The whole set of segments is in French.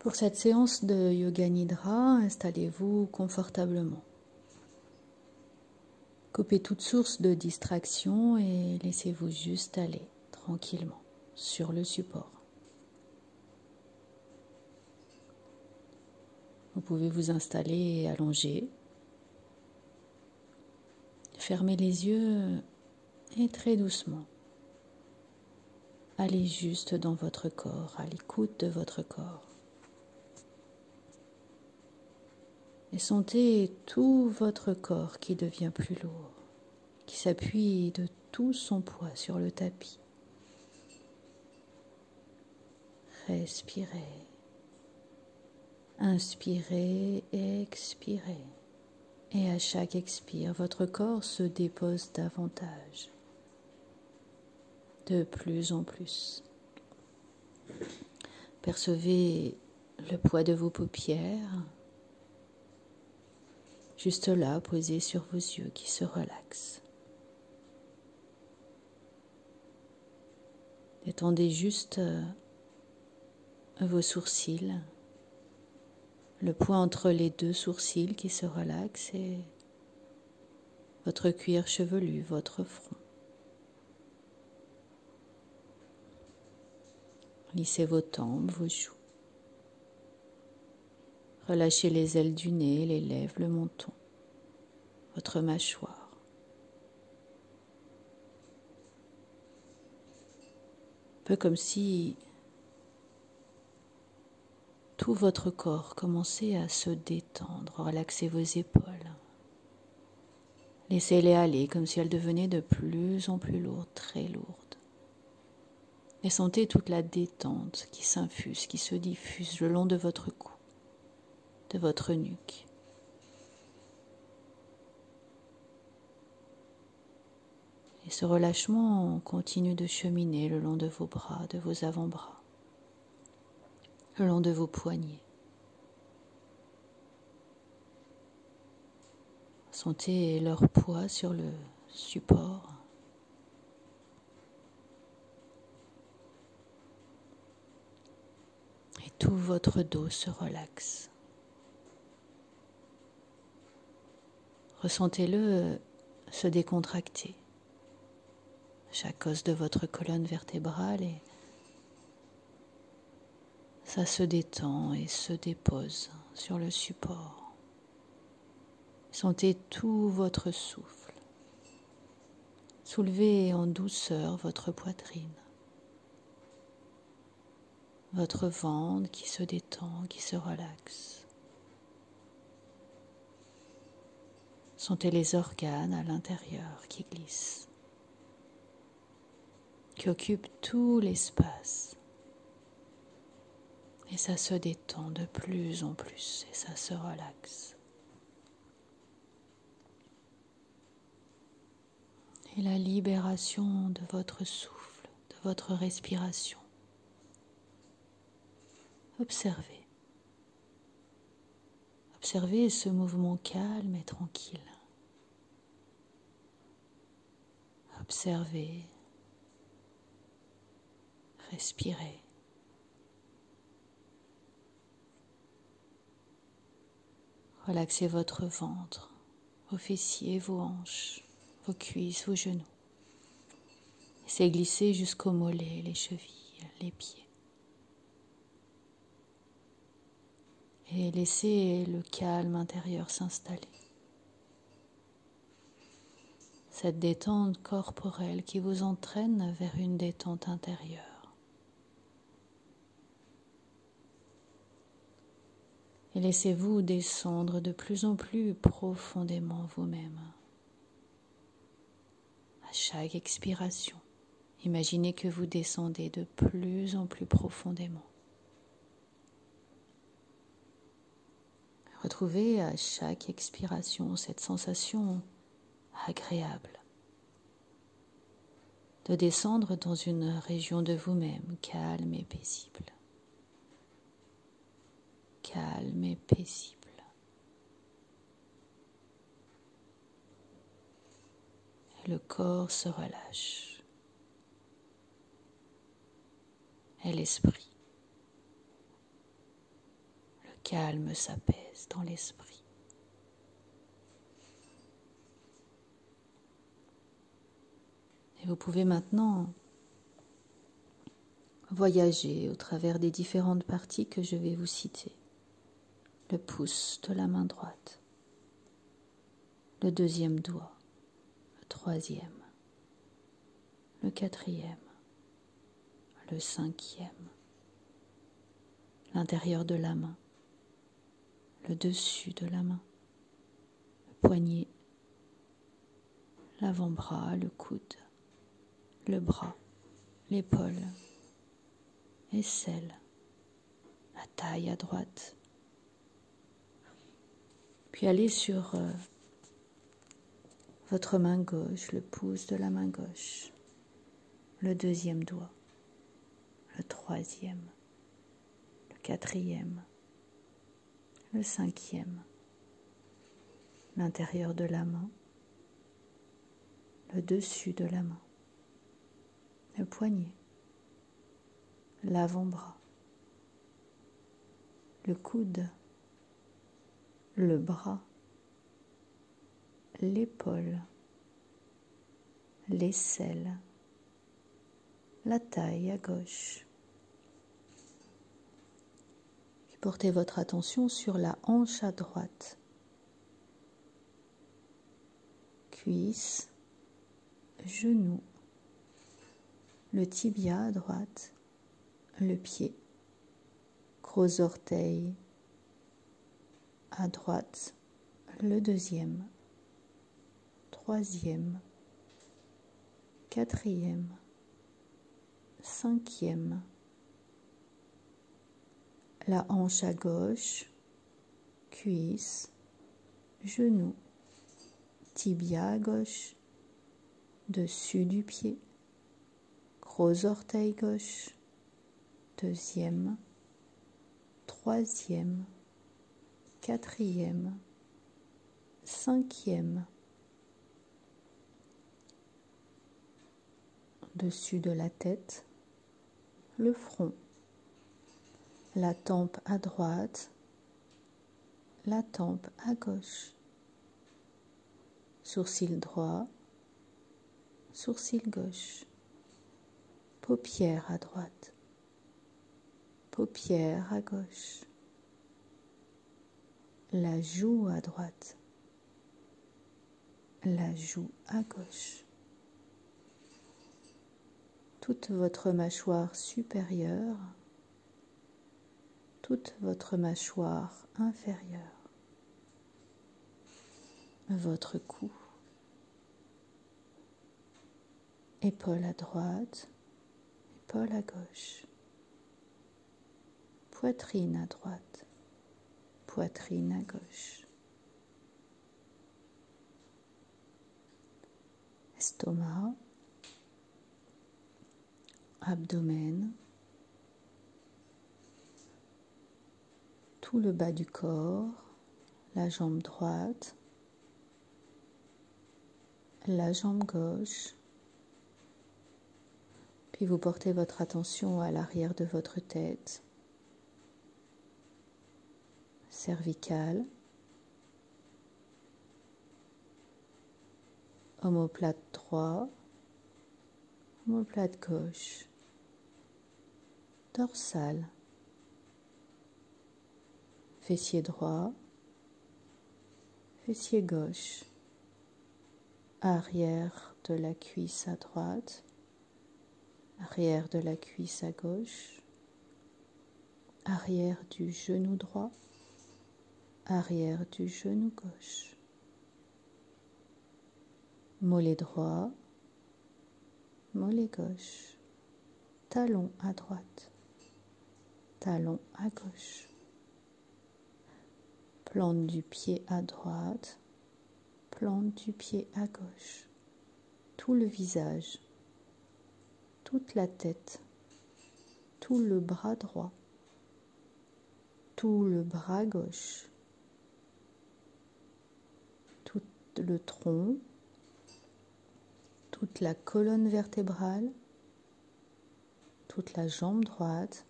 Pour cette séance de Yoga Nidra, installez-vous confortablement. Coupez toute source de distraction et laissez-vous juste aller tranquillement sur le support. Vous pouvez vous installer allongé. Fermez les yeux et très doucement, allez juste dans votre corps, à l'écoute de votre corps. Et sentez tout votre corps qui devient plus lourd, qui s'appuie de tout son poids sur le tapis. Respirez. Inspirez, expirez. Et à chaque expire, votre corps se dépose davantage, de plus en plus. Percevez le poids de vos paupières, juste là, posé sur vos yeux qui se relaxent. Détendez juste vos sourcils, le point entre les deux sourcils qui se relaxe et votre cuir chevelu, votre front. Lissez vos tempes, vos joues. Relâchez les ailes du nez, les lèvres, le menton, votre mâchoire. Un peu comme si tout votre corps commençait à se détendre. Relaxez vos épaules. Laissez-les aller comme si elles devenaient de plus en plus lourdes, très lourdes. Et sentez toute la détente qui s'infuse, qui se diffuse le long de votre cou, de votre nuque. Et ce relâchement continue de cheminer le long de vos bras, de vos avant-bras, le long de vos poignets. Sentez leur poids sur le support. Et tout votre dos se relaxe. Ressentez-le se décontracter. Chaque os de votre colonne vertébrale et ça se détend et se dépose sur le support. Sentez tout votre souffle. Soulevez en douceur votre poitrine, votre ventre qui se détend, qui se relaxe. Sentez les organes à l'intérieur qui glissent, qui occupent tout l'espace. Et ça se détend de plus en plus et ça se relaxe. Et la libération de votre souffle, de votre respiration. Observez. Observez ce mouvement calme et tranquille. Observez. Respirez. Relaxez votre ventre, vos fessiers, vos hanches, vos cuisses, vos genoux. Laissez glisser jusqu'aux mollets, les chevilles, les pieds. Et laissez le calme intérieur s'installer. Cette détente corporelle qui vous entraîne vers une détente intérieure. Et laissez-vous descendre de plus en plus profondément vous-même. À chaque expiration, imaginez que vous descendez de plus en plus profondément. Retrouvez à chaque expiration cette sensation agréable de descendre dans une région de vous-même calme et paisible. Calme et paisible. Et le corps se relâche. Et l'esprit. calme s'apaise dans l'esprit. Et vous pouvez maintenant voyager au travers des différentes parties que je vais vous citer. Le pouce de la main droite, le deuxième doigt, le troisième, le quatrième, le cinquième, l'intérieur de la main, le dessus de la main, le poignet, l'avant-bras, le coude, le bras, l'épaule, l'aisselle, la taille à droite. Puis allez sur votre main gauche, le pouce de la main gauche, le deuxième doigt, le troisième, le quatrième, le cinquième, l'intérieur de la main, le dessus de la main, le poignet, l'avant-bras, le coude, le bras, l'épaule, l'aisselle, la taille à gauche. Puis portez votre attention sur la hanche à droite, cuisse, genou, le tibia à droite, le pied, gros orteil à droite, le deuxième, troisième, quatrième, cinquième, la hanche à gauche, cuisse, genou, tibia à gauche, dessus du pied, gros orteil gauche, deuxième, troisième, quatrième, cinquième, dessus de la tête, le front, la tempe à droite, la tempe à gauche, sourcil droit, sourcil gauche, paupière à droite, paupière à gauche, la joue à droite, la joue à gauche, toute votre mâchoire supérieure, toute votre mâchoire inférieure, votre cou, épaule à droite, épaule à gauche, poitrine à droite, poitrine à gauche, estomac, abdomen, tout le bas du corps, la jambe droite, la jambe gauche, puis vous portez votre attention à l'arrière de votre tête, cervicale, omoplate droit, omoplate gauche, dorsale, fessier droit, fessier gauche, arrière de la cuisse à droite, arrière de la cuisse à gauche, arrière du genou droit, arrière du genou gauche, mollet droit, mollet gauche, talon à droite, talon à gauche, plante du pied à droite, plante du pied à gauche, tout le visage, toute la tête, tout le bras droit, tout le bras gauche, tout le tronc, toute la colonne vertébrale, toute la jambe droite,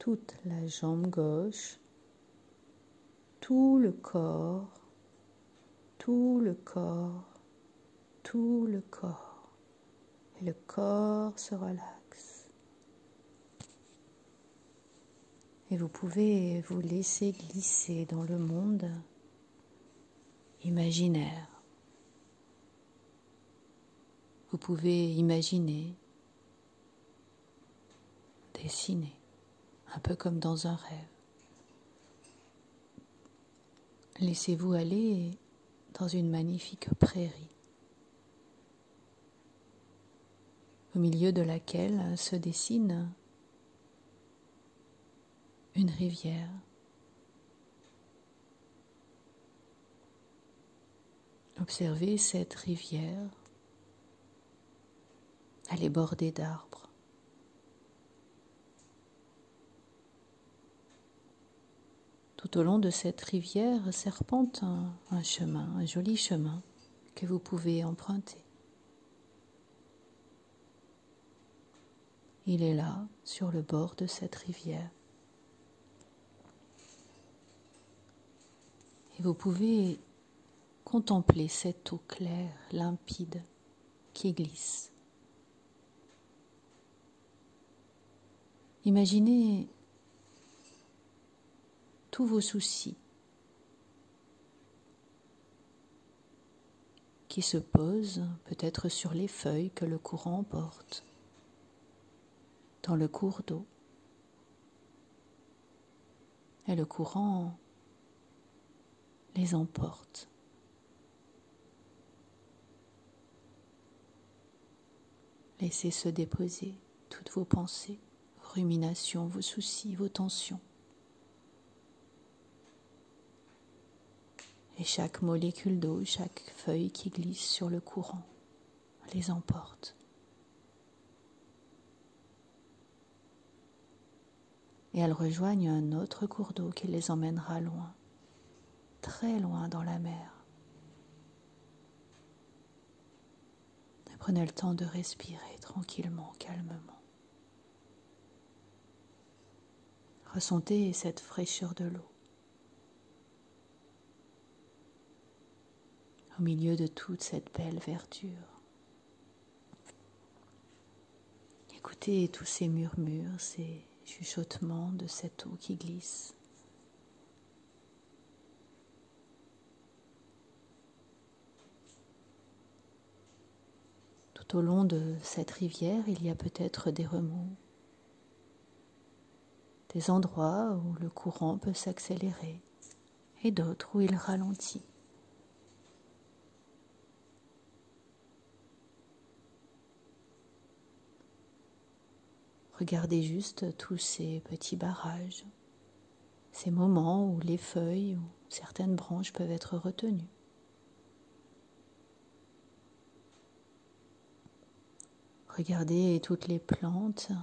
toute la jambe gauche, tout le corps, tout le corps, tout le corps. Et le corps se relaxe. Et vous pouvez vous laisser glisser dans le monde imaginaire. Vous pouvez imaginer, dessiner, un peu comme dans un rêve. Laissez-vous aller dans une magnifique prairie, au milieu de laquelle se dessine une rivière. Observez cette rivière. Elle est bordée d'arbres. Tout au long de cette rivière serpente un chemin, un joli chemin que vous pouvez emprunter. Il est là, sur le bord de cette rivière. Et vous pouvez contempler cette eau claire, limpide, qui glisse. Imaginez tous vos soucis qui se posent peut-être sur les feuilles que le courant porte dans le cours d'eau. Et le courant les emporte. Laissez se déposer toutes vos pensées, vos ruminations, vos soucis, vos tensions. Et chaque molécule d'eau, chaque feuille qui glisse sur le courant les emporte. Et elles rejoignent un autre cours d'eau qui les emmènera loin, très loin dans la mer. Et prenez le temps de respirer tranquillement, calmement. Ressentez cette fraîcheur de l'eau. Au milieu de toute cette belle verdure. Écoutez tous ces murmures, ces chuchotements de cette eau qui glisse. Tout au long de cette rivière, il y a peut-être des remous, des endroits où le courant peut s'accélérer et d'autres où il ralentit. Regardez juste tous ces petits barrages, ces moments où les feuilles ou certaines branches peuvent être retenues. Regardez toutes les plantes,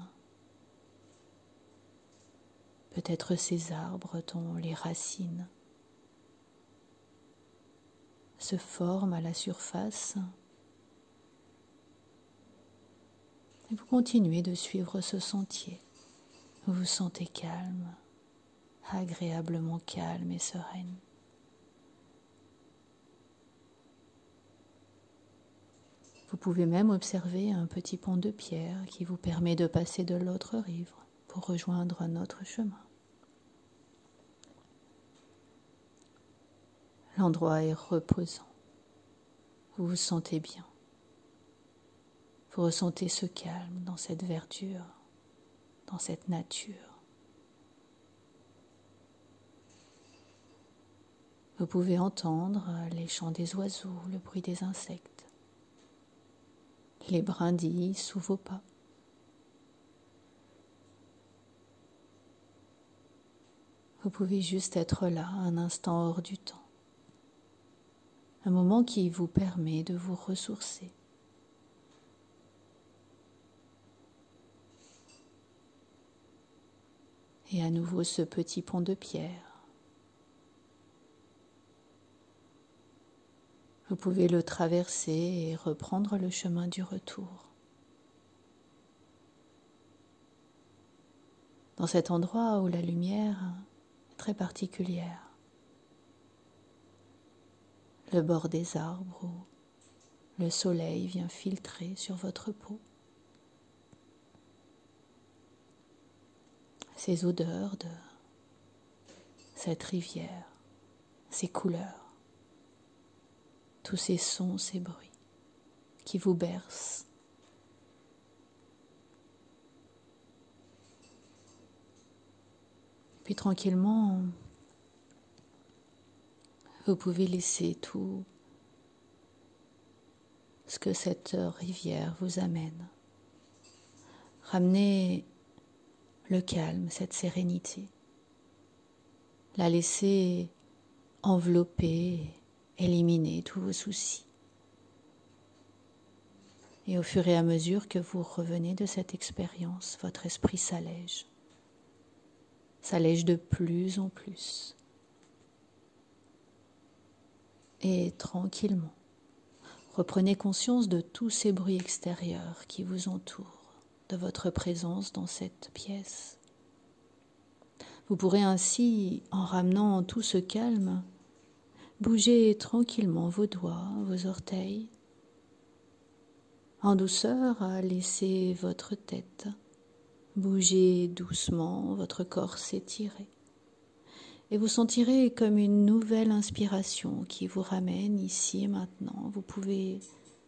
peut-être ces arbres dont les racines se forment à la surface. Et vous continuez de suivre ce sentier. Vous vous sentez calme, agréablement calme et sereine. Vous pouvez même observer un petit pont de pierre qui vous permet de passer de l'autre rive pour rejoindre un autre chemin. L'endroit est reposant. Vous vous sentez bien. Vous ressentez ce calme dans cette verdure, dans cette nature. Vous pouvez entendre les chants des oiseaux, le bruit des insectes, les brindilles sous vos pas. Vous pouvez juste être là, un instant hors du temps. Un moment qui vous permet de vous ressourcer. Et à nouveau ce petit pont de pierre. Vous pouvez le traverser et reprendre le chemin du retour. dans cet endroit où la lumière est très particulière. Le bord des arbres où le soleil vient filtrer sur votre peau. Ces odeurs de cette rivière, ces couleurs, tous ces sons, ces bruits qui vous bercent. Puis tranquillement, vous pouvez laisser tout ce que cette rivière vous amène. Ramenez le calme, cette sérénité. La laisser envelopper, éliminer tous vos soucis. Et au fur et à mesure que vous revenez de cette expérience, votre esprit s'allège de plus en plus. Et tranquillement, reprenez conscience de tous ces bruits extérieurs qui vous entourent, de votre présence dans cette pièce. Vous pourrez ainsi, en ramenant tout ce calme, bouger tranquillement vos doigts, vos orteils, en douceur, laissez votre tête bouger doucement, votre corps s'étirer. Et vous sentirez comme une nouvelle inspiration qui vous ramène ici et maintenant. Vous pouvez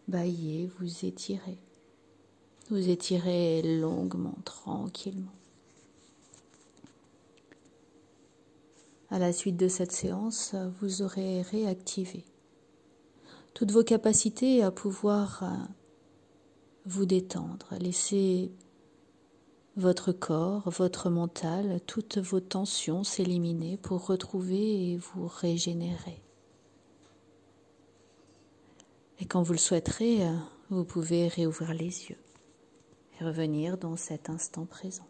bâiller, vous étirer longuement, tranquillement. À la suite de cette séance, vous aurez réactivé toutes vos capacités à pouvoir vous détendre, laisser votre corps, votre mental, toutes vos tensions s'éliminer pour retrouver et vous régénérer. Et quand vous le souhaiterez, vous pouvez réouvrir les yeux et revenir dans cet instant présent.